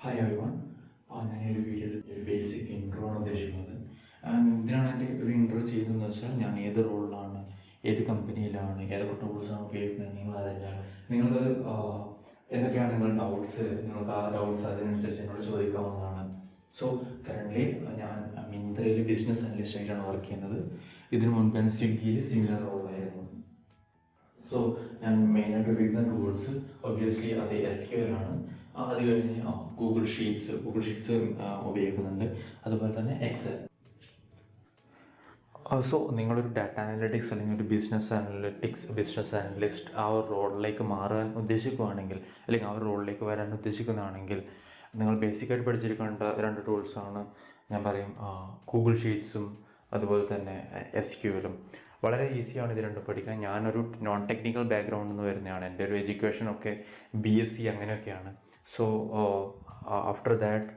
Hi everyone. ഞാൻ ഈ ഒരു വീഡിയോയിൽ ഒരു ബേസിക് ഇൻട്രോ ആണ് ഉദ്ദേശിക്കുന്നത്. എന്തിനാണ് എൻ്റെ ഒരു ഇൻട്രോ ചെയ്യുന്നതെന്ന് വെച്ചാൽ ഞാൻ ഏത് റോളിലാണ്, ഏത് കമ്പനിയിലാണ്, ഏതൊക്കെ ടൂൾസാണ് ഉപയോഗിക്കുന്നത് നിങ്ങൾ അറിഞ്ഞാൽ നിങ്ങൾക്ക് എന്തൊക്കെയാണ് നിങ്ങളുടെ ഡൗട്ട്സ്, നിങ്ങൾക്ക് ആ ഡൗട്ട്സ് അതിനനുസരിച്ച് എന്നോട് ചോദിക്കാവുന്നതാണ്. സോ കറൻ്റ്ലി ഞാൻ മിന്ത്രയിൽ ബിസിനസ് അനലിസ്റ്റ് ആയിട്ടാണ് വർക്ക് ചെയ്യുന്നത്. ഇതിനു മുൻപ് ഞാൻ സ്വിഗ്ഗിയിൽ സിമിലർ റോളായിരുന്നു. സോ ഞാൻ മെയിനായിട്ട് ഉപയോഗിക്കുന്ന ടൂൾസ് ഒബ്വിയസ്ലി അത് SQL ആണ്. അത് കഴിഞ്ഞ് ഗൂഗിൾ ഷീറ്റ്സ് ഉപയോഗിക്കുന്നുണ്ട്, അതുപോലെ തന്നെ എക്സൽ. സോ നിങ്ങളൊരു ഡാറ്റ അനലിറ്റിക്സ് അല്ലെങ്കിൽ ഒരു ബിസിനസ് അനലിസ്റ്റ് ആ ഒരു റോളിലേക്ക് മാറാൻ ഉദ്ദേശിക്കുകയാണെങ്കിൽ, അല്ലെങ്കിൽ ആ ഒരു റോളിലേക്ക് വരാൻ ഉദ്ദേശിക്കുന്നതാണെങ്കിൽ നിങ്ങൾ ബേസിക്കായിട്ട് പഠിച്ചിരിക്കേണ്ട രണ്ട് ടൂൾസാണ് ഞാൻ പറയും. ഗൂഗിൾ ഷീറ്റ്സും അതുപോലെ തന്നെ SQL വളരെ ഈസിയാണ് ഇത് രണ്ടും പഠിക്കാൻ. ഞാനൊരു നോൺ ടെക്നിക്കൽ ബാക്ക്ഗ്രൗണ്ടിൽ നിന്ന് വരുന്നതാണ്. എൻ്റെ ഒരു എഡ്യൂക്കേഷനൊക്കെ BSc അങ്ങനെയൊക്കെയാണ്. സോ ആഫ്റ്റർ ദാറ്റ്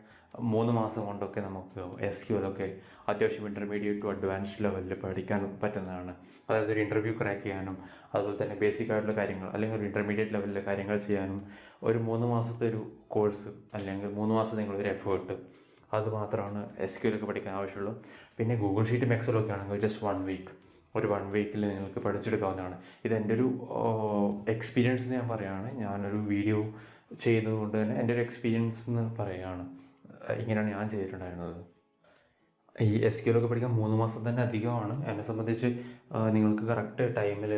3 മാസം കൊണ്ടൊക്കെ നമുക്ക് SQL അത്യാവശ്യം ഇൻ്റർമീഡിയറ്റ് ടു അഡ്വാൻസ്ഡ് ലെവലിൽ പഠിക്കാൻ പറ്റുന്നതാണ്. അതായത് ഒരു ഇൻ്റർവ്യൂ ക്രാക്ക് ചെയ്യാനും അതുപോലെ തന്നെ ബേസിക് ആയിട്ടുള്ള കാര്യങ്ങൾ അല്ലെങ്കിൽ ഒരു ഇൻ്റർമീഡിയറ്റ് ലെവലിലെ കാര്യങ്ങൾ ചെയ്യാനും ഒരു 3 മാസത്തെ ഒരു കോഴ്സ് അല്ലെങ്കിൽ 3 മാസം നിങ്ങളൊരു എഫേർട്ട് അത് മാത്രമാണ് SQL പഠിക്കാൻ ആവശ്യമുള്ളൂ. പിന്നെ ഗൂഗിൾ ഷീറ്റും എക്സലൊക്കെ ആണെങ്കിൽ ജസ്റ്റ് 1 വീക്കിൽ നിങ്ങൾക്ക് പഠിച്ചെടുക്കാവുന്നതാണ്. ഇതെൻ്റെ ഒരു എക്സ്പീരിയൻസ് ഞാൻ പറയുകയാണ്. ഞാനൊരു വീഡിയോ ചെയ്യുന്നത് കൊണ്ട് തന്നെ എൻ്റെ ഒരു എക്സ്പീരിയൻസ് എന്ന് പറയുകയാണ്. ഇങ്ങനെയാണ് ഞാൻ ചെയ്തിട്ടുണ്ടായിരുന്നത്. ഈ SQL പഠിക്കാൻ 3 മാസം തന്നെ അധികമാണ്. എന്നെ സംബന്ധിച്ച് നിങ്ങൾക്ക് കറക്റ്റ് ടൈമിൽ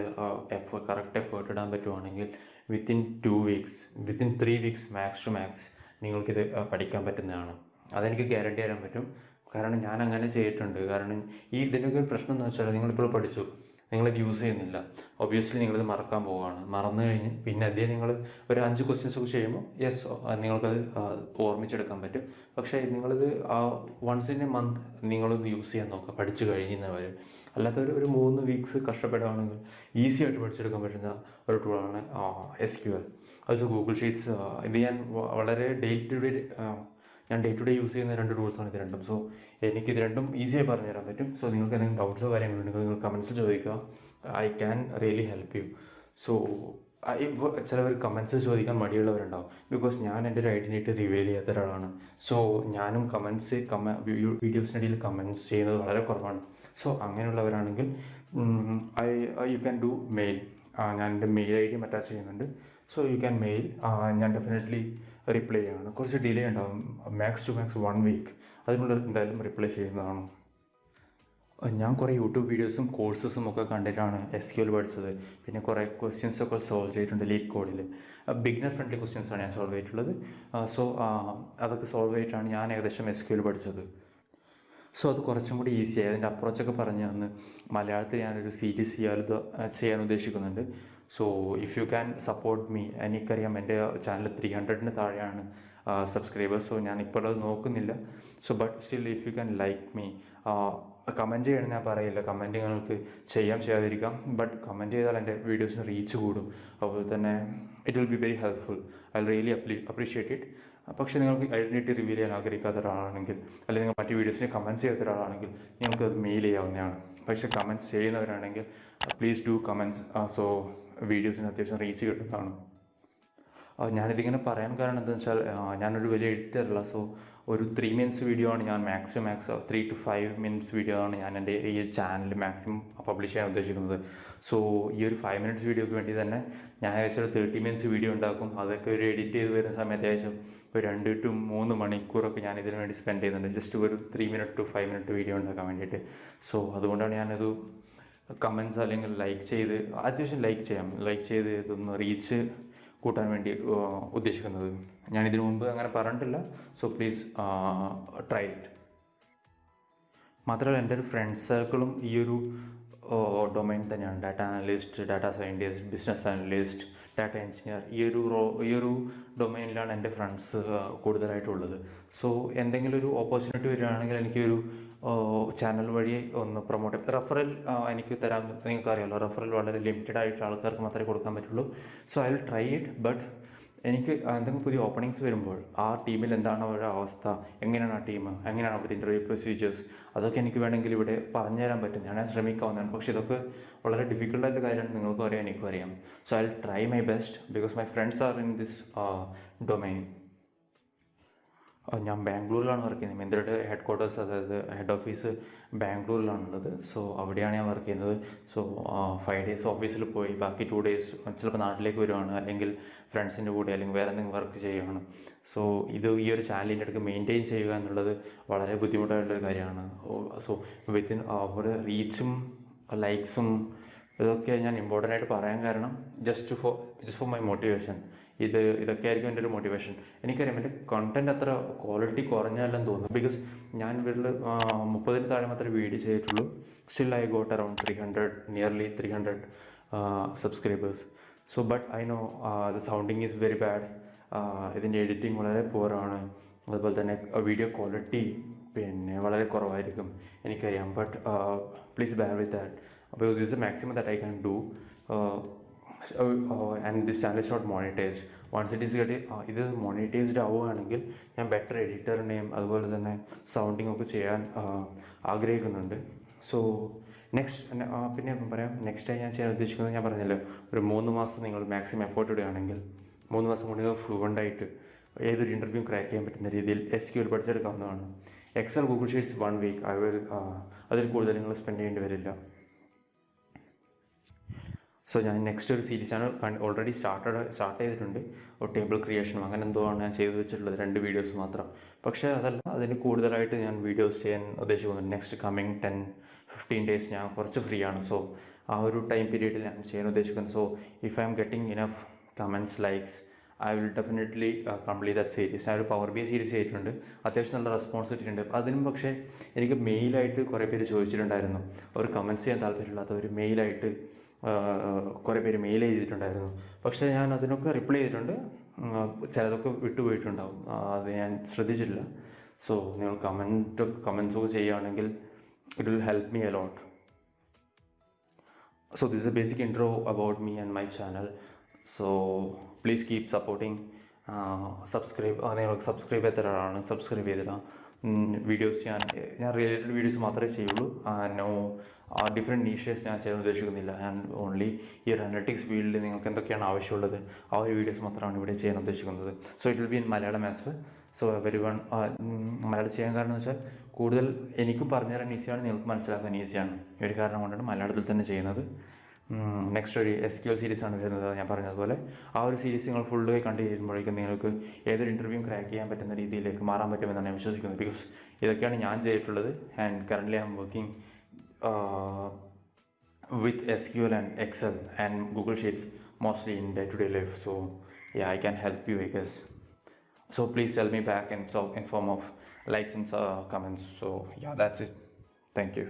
കറക്റ്റ് എഫേർട്ട് ഇടാൻ പറ്റുവാണെങ്കിൽ within 3 weeks max to max നിങ്ങൾക്കിത് പഠിക്കാൻ പറ്റുന്നതാണ്. അതെനിക്ക് ഗ്യാരണ്ടി തരാൻ പറ്റും. കാരണം ഞാൻ അങ്ങനെ ചെയ്തിട്ടുണ്ട്. കാരണം ഇതിനൊക്കെ പ്രശ്നം എന്ന് വെച്ചാൽ നിങ്ങളിപ്പോൾ പഠിച്ചു, നിങ്ങളിത് യൂസ് ചെയ്യുന്നില്ല, ഒബ്വിയസ്ലി നിങ്ങളിത് മറക്കാൻ പോവുകയാണ്. മറന്നു കഴിഞ്ഞ് പിന്നെ അതേ നിങ്ങൾ ഒരു 5 ക്വസ്റ്റ്യൻസ് ഒക്കെ ചെയ്യുമ്പോൾ നിങ്ങൾക്കത് ഓർമ്മിച്ചെടുക്കാൻ പറ്റും. പക്ഷേ നിങ്ങളിത് വൺസ് ഇൻ എ മന്ത് നിങ്ങളൊന്ന് യൂസ് ചെയ്യാൻ നോക്കുക പഠിച്ചു കഴിയുന്നവർ. അല്ലാത്തൊരു 3 വീക്സ് കഷ്ടപ്പെടുകയാണെങ്കിൽ ഈസി ആയിട്ട് പഠിച്ചെടുക്കാൻ പറ്റുന്ന ഒരു ടൂളാണ് SQL. അത് ഗൂഗിൾ ഷീറ്റ്സ് ഇത് ഞാൻ വളരെ ഡേ ടു ഡേ യൂസ് ചെയ്യുന്ന 2 ടൂൾസാണ് ഇത് രണ്ടും. സോ എനിക്കിത് രണ്ടും ഈസിയായി പറഞ്ഞു തരാൻ പറ്റും. സോ നിങ്ങൾക്ക് എന്തെങ്കിലും ഡൗട്ട്സോ കാര്യങ്ങളുണ്ടെങ്കിൽ നിങ്ങൾ കമൻസിൽ ചോദിക്കുക. I can really help you. So ചിലവർ കമൻസ് ചോദിക്കാൻ മടിയുള്ളവരുണ്ടാവും. ബിക്കോസ് ഞാൻ എൻ്റെ ഒരു ഐഡൻറ്റിറ്റി റിവീൽ ചെയ്യാത്ത ഒരാളാണ്. സോ ഞാനും വീഡിയോസിനിടയിൽ കമൻസ് ചെയ്യുന്നത് വളരെ കുറവാണ്. സോ അങ്ങനെയുള്ളവരാണെങ്കിൽ യു ക്യാൻ ഡു മെയിൽ. ഞാൻ എൻ്റെ മെയിൽ ID അറ്റാച്ച് ചെയ്യുന്നുണ്ട്. So you can mail. ഞാൻ ഡെഫിനറ്റ്ലി റിപ്ലൈ ചെയ്യാണ്. കുറച്ച് ഡിലേ ഉണ്ടാവും, മാക്സ് ടു മാക്സ് 1 വീക്ക്. അതിനുള്ളിൽ എന്തായാലും റിപ്ലൈ ചെയ്യുന്നതാണ്. ഞാൻ കുറേ യൂട്യൂബ് വീഡിയോസും കോഴ്സസും ഒക്കെ കണ്ടിട്ടാണ് SQL പഠിച്ചത്. പിന്നെ കുറേ ക്വസ്റ്റ്യൻസൊക്കെ സോൾവ് ചെയ്തിട്ടുണ്ട് ലീഡ് കോഡിൽ. ബിഗിനർ ഫ്രണ്ട്ലി ക്വസ്റ്റ്യൻസാണ് ഞാൻ സോൾവ് ചെയ്തിട്ടുള്ളത്. സോ അതൊക്കെ സോൾവ് ചെയ്തിട്ടാണ് ഞാൻ ഏകദേശം SQL പഠിച്ചത്. സോ അത് കുറച്ചും കൂടി ഈസിയായി. അതിൻ്റെ അപ്രോച്ചൊക്കെ പറഞ്ഞ് തന്ന് മലയാളത്തിൽ ഞാനൊരു സീരീസ് ചെയ്യാൻ ഉദ്ദേശിക്കുന്നുണ്ട്. So if you can support me. എനിക്കറിയാം എൻ്റെ ചാനൽ 300-ന് താഴെയാണ് സബ്സ്ക്രൈബേഴ്സ്. സോ ഞാൻ ഇപ്പോൾ അത് നോക്കുന്നില്ല. So but still if you can like me. Comment ചെയ്യണം ഞാൻ പറയില്ല, കമൻറ്റ് നിങ്ങൾക്ക് ചെയ്യാതിരിക്കാം. ബട്ട് കമൻറ്റ് ചെയ്താൽ എൻ്റെ വീഡിയോസിന് റീച്ച് കൂടും. അതുപോലെ തന്നെ it will be very helpful. I really appreciate it. പക്ഷേ നിങ്ങൾക്ക് ഐഡൻറ്റിറ്റി റിവീൽ ചെയ്യാൻ ആഗ്രഹിക്കാത്ത ഒരാളാണെങ്കിൽ, അല്ലെങ്കിൽ നിങ്ങൾ മറ്റ് വീഡിയോസിന് കമൻറ്റ്സ് ചെയ്യാത്ത ഒരാളാണെങ്കിൽ നിങ്ങൾക്ക് അത് മെയിൽ ചെയ്യാവുന്നതാണ്. പക്ഷേ കമൻറ്റ്സ് ചെയ്യുന്നവരാണെങ്കിൽ പ്ലീസ് ഡു കമൻറ്റ്സ്. സോ വീഡിയോസിന് അത്യാവശ്യം റീച്ച് കിട്ടുന്നതാണ്. ഞാനിതിങ്ങനെ പറയാൻ കാരണം എന്താണെന്ന് വെച്ചാൽ ഞാനൊരു വലിയ എഡിറ്ററല്ല. സോ ഒരു 3 മിനിറ്റ്സ് വീഡിയോ ആണ് ഞാൻ മാക്സിമം 3 to 5 മിനിറ്റ്സ് വീഡിയോ ആണ് ഞാൻ എൻ്റെ ഈ ചാനലിൽ മാക്സിമം പബ്ലിഷ് ചെയ്യാൻ ഉദ്ദേശിക്കുന്നത്. സോ ഈ ഒരു 5 മിനിറ്റ്സ് വീഡിയോക്ക് വേണ്ടി തന്നെ ഞാൻ ഏകദേശം 30 മിനിറ്റ്സ് വീഡിയോ ഉണ്ടാക്കും. അതൊക്കെ ഒരു എഡിറ്റ് ചെയ്ത് വരുന്ന സമയത്ത് ഏകദേശം ഒരു 2 to 3 മണിക്കൂറൊക്കെ ഞാൻ ഇതിനു വേണ്ടി സ്പെൻഡ് ചെയ്യുന്നുണ്ട്, ജസ്റ്റ് ഒരു 3 minute to 5 minute വീഡിയോ ഉണ്ടാക്കാൻ വേണ്ടിയിട്ട്. സോ അതുകൊണ്ടാണ് ഞാനത് കമൻറ്റ്സ് അല്ലെങ്കിൽ അത്യാവശ്യം ലൈക്ക് ചെയ്ത് ഇതൊന്ന് റീച്ച് കൂട്ടാൻ വേണ്ടി ഉദ്ദേശിക്കുന്നത്. ഞാനിതിനു മുമ്പ് അങ്ങനെ പറഞ്ഞിട്ടില്ല. So please try it. മാത്രമല്ല എൻ്റെ ഒരു ഫ്രണ്ട് സർക്കിളും ഈ ഒരു ഡൊമൈൻ തന്നെയാണ്. Data analyst, data scientist, business analyst, data engineer, ഈ ഒരു ഡൊമൈനിലാണ് എൻ്റെ ഫ്രണ്ട്സ് കൂടുതലായിട്ടുള്ളത്. സോ എന്തെങ്കിലും ഒരു ഓപ്പർച്യൂണിറ്റി വരികയാണെങ്കിൽ എനിക്കൊരു ചാനൽ വഴി ഒന്ന് പ്രൊമോട്ട് റെഫറൽ എനിക്ക് തരാൻ. നിങ്ങൾക്കറിയാമല്ലോ, റെഫറൽ വളരെ ലിമിറ്റഡ് ആയിട്ട് ആൾക്കാർക്ക് മാത്രമേ കൊടുക്കാൻ പറ്റുള്ളൂ. So I will try it. But എനിക്ക് എന്തെങ്കിലും പുതിയ ഓപ്പണിങ്സ് വരുമ്പോൾ ആ ടീമിൽ എന്താണ് അവരുടെ അവസ്ഥ, എങ്ങനെയാണ് ആ ടീം, എങ്ങനെയാണ് അവിടുത്തെ ഇൻ്റർവ്യൂ പ്രൊസീജിയേഴ്സ്, അതൊക്കെ എനിക്ക് വേണമെങ്കിൽ ഇവിടെ പറഞ്ഞു തരാൻ പറ്റും. ഞാൻ ശ്രമിക്കാവുന്നതാണ്. പക്ഷേ ഇതൊക്കെ വളരെ ഡിഫിക്കൽട്ടായിട്ട് കാര്യമാണ്. നിങ്ങൾക്കും അറിയാം, എനിക്കും അറിയാം. So I will try my best because my friends are in this domain. ഞാൻ ബാംഗ്ലൂരിലാണ് വർക്ക് ചെയ്യുന്നത്. മിന്ത്രയുടെ ഹെഡ് ക്വാർട്ടേഴ്സ്, അതായത് ഹെഡ് ഓഫീസ് ബാംഗ്ലൂരിലാണുള്ളത്. സോ അവിടെയാണ് ഞാൻ വർക്ക് ചെയ്യുന്നത്. സോ 5 ഡേയ്സ് ഓഫീസിൽ പോയി ബാക്കി 2 ഡേയ്സ് ചിലപ്പോൾ നാട്ടിലേക്ക് വരുവാണ്, അല്ലെങ്കിൽ ഫ്രണ്ട്സിൻ്റെ കൂടെ, അല്ലെങ്കിൽ വേറെ എന്തെങ്കിലും വർക്ക് ചെയ്യുകയാണ്. സോ ഈ ഒരു ചാനലിൻ്റെ അടുക്ക് മെയിൻറ്റെയിൻ ചെയ്യുക എന്നുള്ളത് വളരെ ബുദ്ധിമുട്ടായിട്ടുള്ളൊരു കാര്യമാണ്. സോ വിത്തിൻ ഒരു റീച്ചും ലൈക്സും ഇതൊക്കെ ഞാൻ ഇമ്പോർട്ടൻ്റ് ആയിട്ട് പറയാൻ കാരണം ജസ്റ്റ് ഫോർ മൈ മോട്ടിവേഷൻ. ഇതൊക്കെ ആയിരിക്കും എൻ്റെ ഒരു മോട്ടിവേഷൻ. എനിക്കറിയാം എൻ്റെ കണ്ടൻറ് അത്ര ക്വാളിറ്റി കുറഞ്ഞല്ലെന്ന് തോന്നുന്നു. ബിക്കോസ് ഞാൻ വീട്ടിൽ 30 താഴെ മാത്രമേ വീഡിയോ ചെയ്തിട്ടുള്ളൂ. Still I got around 300, nearly 300 subscribers. So but I know the sounding is very bad. ഇതിൻ്റെ എഡിറ്റിംഗ് വളരെ പുവറാണ്. അതുപോലെ തന്നെ വീഡിയോ ക്വാളിറ്റി പിന്നെ വളരെ കുറവായിരിക്കും, എനിക്കറിയാം. But please bear with that, because this is the maximum that I can do. And this channel is not monetized. Once it is ഇത് monetised ആവുകയാണെങ്കിൽ ഞാൻ ബെറ്റർ എഡിറ്ററിനെയും അതുപോലെ തന്നെ സൗണ്ടിങ് ഒക്കെ ചെയ്യാൻ ആഗ്രഹിക്കുന്നുണ്ട്. സോ നെക്സ്റ്റ് പിന്നെ പറയാം, നെക്സ്റ്റ് ഞാൻ ചെയ്യാൻ ഉദ്ദേശിക്കുന്നത്, ഞാൻ പറഞ്ഞല്ലോ, ഒരു 3 മാസം നിങ്ങൾ മാക്സിമം എഫേർട്ട് ഇടുകയാണെങ്കിൽ 3 മാസം കൊണ്ട് നിങ്ങൾ ഫ്ലുവൻ്റായിട്ട് ഏതൊരു ഇൻ്റർവ്യൂ ക്രാക്ക് ചെയ്യാൻ പറ്റുന്ന രീതിയിൽ SQL പഠിച്ചെടുക്കാവുന്നതാണ്. എക്സൽ, ഗൂഗിൾ ഷീറ്റ്സ് 1 വീക്ക് അതിൽ കൂടുതൽ നിങ്ങൾ സ്പെൻഡ് ചെയ്യേണ്ടി വരില്ല. സോ ഞാൻ നെക്സ്റ്റ് ഒരു സീരീസാണ് ഓൾറെഡി സ്റ്റാർട്ട് ചെയ്തിട്ടുണ്ട്. ടേബിൾ ക്രിയേഷനും അങ്ങനെ എന്തോ ആണ് ഞാൻ ചെയ്തു വെച്ചിട്ടുള്ളത്, 2 വീഡിയോസ് മാത്രം. പക്ഷേ അതല്ല, അതിന് കൂടുതലായിട്ട് ഞാൻ വീഡിയോസ് ചെയ്യാൻ ഉദ്ദേശിക്കുന്നുണ്ട്. നെക്സ്റ്റ് കമ്മിങ് 10-15 ഡേയ്സ് ഞാൻ കുറച്ച് ഫ്രീ ആണ്. സോ ആ ഒരു ടൈം പീരീഡിൽ ഞാൻ ചെയ്യാൻ ഉദ്ദേശിക്കുന്നത്. So if I am getting enough comments, likes, I will definitely complete that series. ഞാൻ ഒരു പവർ ബി സീരീസ് ചെയ്തിട്ടുണ്ട്, അത്യാവശ്യം നല്ല റെസ്പോൺസ് കിട്ടിയിട്ടുണ്ട്. അതിനും പക്ഷേ എനിക്ക് മെയിലായിട്ട് കുറേ പേര് ചോദിച്ചിട്ടുണ്ടായിരുന്നു, ഒരു കമൻറ്റ്സ് ചെയ്യാൻ താല്പര്യമില്ലാത്തവർ മെയിലായിട്ട് കുറേ പേര് മെയിൽ ചെയ്തിട്ടുണ്ടായിരുന്നു. പക്ഷേ ഞാൻ അതിനൊക്കെ റിപ്ലൈ ചെയ്തിട്ടുണ്ട്. ചിലതൊക്കെ വിട്ടുപോയിട്ടുണ്ടാവും, അത് ഞാൻ ശ്രദ്ധിച്ചിട്ടില്ല. സോ നിങ്ങൾ കമൻസൊക്കെ ചെയ്യുകയാണെങ്കിൽ it will help me allot. So this is a basic intro about me and my channel. So please keep supporting. Subscribe ചെയ്തിട്ടാണ്, സബ്സ്ക്രൈബ് ചെയ്തിടാം. വീഡിയോസ് ഞാൻ റിലേറ്റഡ് വീഡിയോസ് മാത്രമേ ചെയ്യുള്ളൂ. നോ ഡിഫറെൻറ്റ് നീഷേഴ്സ് ഞാൻ ചെയ്യാൻ ഉദ്ദേശിക്കുന്നില്ല. ആൻഡ് ഓൺലി ഈ ഒരു അനലിറ്റിക്സ് ഫീൽഡിൽ നിങ്ങൾക്ക് എന്തൊക്കെയാണ് ആവശ്യമുള്ളത് ആ ഒരു വീഡിയോസ് മാത്രമാണ് ഇവിടെ ചെയ്യാൻ ഉദ്ദേശിക്കുന്നത്. So it will be in Malayalam as well. So everyone Malayalam ചെയ്യാൻ കാരണം എന്ന് വെച്ചാൽ കൂടുതൽ എനിക്കും പറഞ്ഞു തരാൻ ഈസിയാണ്, നിങ്ങൾക്ക് മനസ്സിലാക്കാൻ ഈസിയാണ്. ഈ ഒരു കാരണം കൊണ്ടാണ് മലയാളത്തിൽ തന്നെ ചെയ്യുന്നത്. നെക്സ്റ്റ് ഒരു SQL സീരീസാണ് വരുന്നത്, ഞാൻ പറഞ്ഞതുപോലെ. ആ ഒരു സീരീസ് നിങ്ങൾ ഫുള്ള് കണ്ടു കഴിയുമ്പോഴേക്കും നിങ്ങൾക്ക് ഏതൊരു ഇൻ്റർവ്യൂ ക്രാക്ക് ചെയ്യാൻ പറ്റുന്ന രീതിയിലേക്ക് മാറാൻ പറ്റുമെന്നാണ് ഞാൻ വിശ്വസിക്കുന്നത്. ബിക്കോസ് ഇതൊക്കെയാണ് ഞാൻ ചെയ്തിട്ടുള്ളത്. And currently I am working with SQL and Excel and Google Sheets mostly in day-to-day life. So yeah, I can help you, I guess. So please tell me back in form of likes and comments. So yeah, that's it. Thank you.